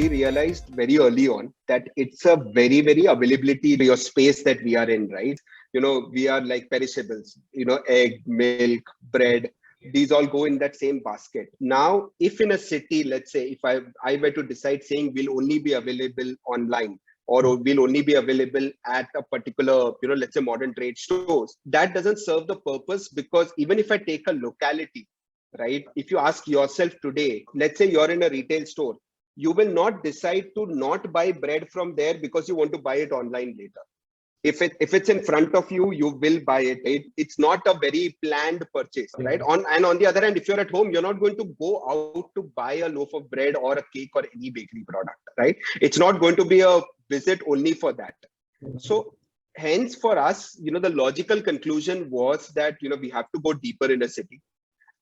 we realized very early on that it's a very, very availability your space that we are in, right? We are like perishables, egg, milk, bread. These all go in that same basket. Now, if in a city, let's say, if I were to decide saying will only be available online, or will only be available at a particular, let's say modern trade stores, that doesn't serve the purpose, because even if I take a locality, right? If you ask yourself today, let's say you're in a retail store, you will not decide to not buy bread from there because you want to buy it online later. If it's in front of you, you will buy it. It's not a very planned purchase, right? And on the other hand, if you're at home, you're not going to go out to buy a loaf of bread or a cake or any bakery product, right? It's not going to be a visit only for that. So hence for us, the logical conclusion was that, we have to go deeper in a city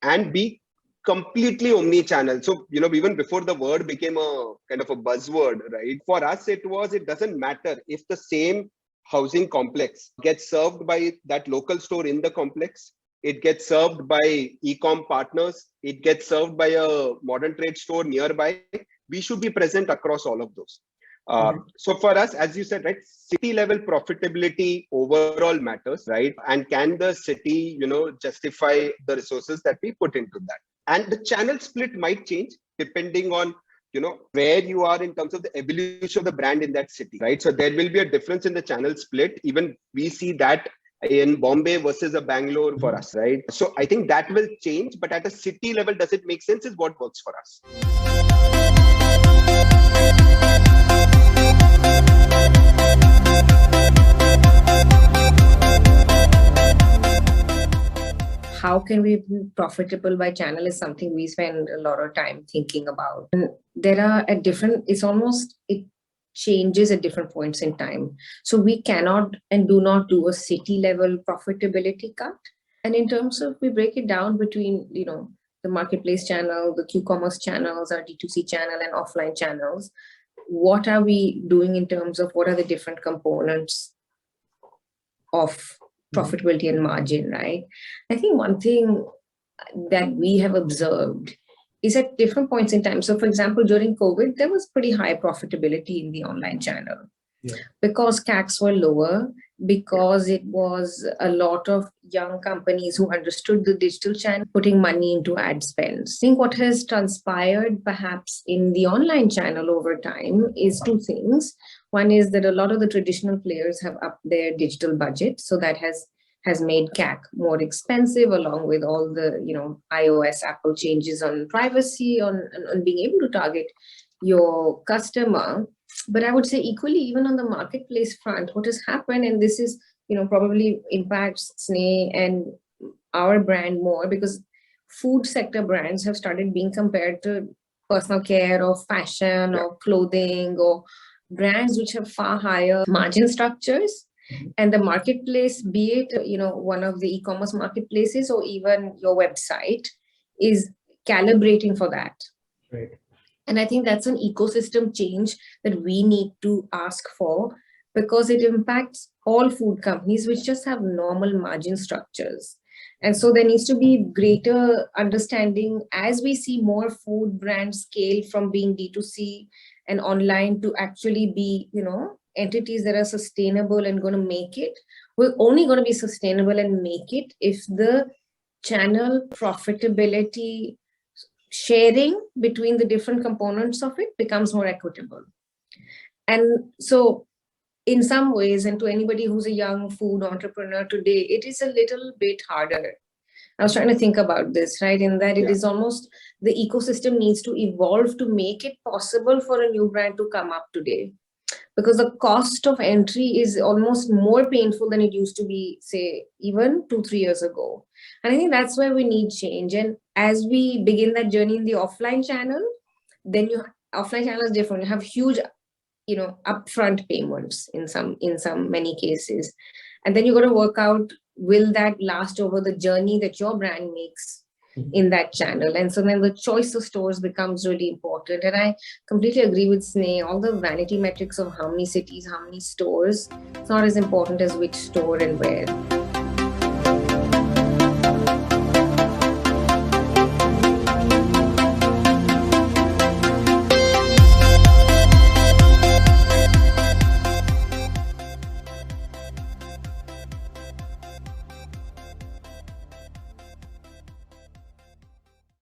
and be completely omni-channel. So, even before the word became a kind of a buzzword, right? For us, it doesn't matter if the same housing complex gets served by that local store in the complex, it gets served by e-com partners, it gets served by a modern trade store nearby. We should be present across all of those. So for us, as you said, right, city level profitability overall matters, right? And can the city, justify the resources that we put into that? And the channel split might change depending on, where you are in terms of the evolution of the brand in that city, right? So there will be a difference in the channel split. Even we see that in Bombay versus a Bangalore for us, right? So I think that will change, but at a city level, does it make sense is what works for us. How can we be profitable by channel is something we spend a lot of time thinking about. And there are it changes at different points in time. So we cannot and do not do a city level profitability cut. And in terms of, we break it down between, the marketplace channel, the Q-commerce channels, our D2C channel and offline channels. What are we doing in terms of what are the different components of profitability and margin, right? I think one thing that we have observed is at different points in time. So for example, during COVID, there was pretty high profitability in the online channel because CACs were lower, because it was a lot of young companies who understood the digital channel putting money into ad spends. I think what has transpired perhaps in the online channel over time is two things. One is that a lot of the traditional players have upped their digital budget. So that has made CAC more expensive, along with all the, iOS, Apple changes on privacy, on being able to target your customer. But I would say equally, even on the marketplace front, what has happened, and this is, probably impacts Sneh and our brand more, because food sector brands have started being compared to personal care or fashion or clothing or brands which have far higher margin structures. And the marketplace, be it, one of the e-commerce marketplaces or even your website, is calibrating for that. Right. And I think that's an ecosystem change that we need to ask for, because it impacts all food companies which just have normal margin structures. And so there needs to be greater understanding as we see more food brands scale from being D2C and online to actually be, entities that are sustainable and going to make it. We're only going to be sustainable and make it if the channel profitability sharing between the different components of it becomes more equitable. And so in some ways, and to anybody who's a young food entrepreneur today, it is a little bit harder. I was trying to think about this, right? In that it is almost the ecosystem needs to evolve to make it possible for a new brand to come up today. Because the cost of entry is almost more painful than it used to be, say, even 2-3 years ago. And I think that's where we need change. And as we begin that journey in the offline channel, then offline channel is different. You have huge, upfront payments in many cases. And then you got to work out, will that last over the journey that your brand makes in that channel? And so then the choice of stores becomes really important. And I completely agree with Sneh. All the vanity metrics of how many cities, how many stores, it's not as important as which store and where.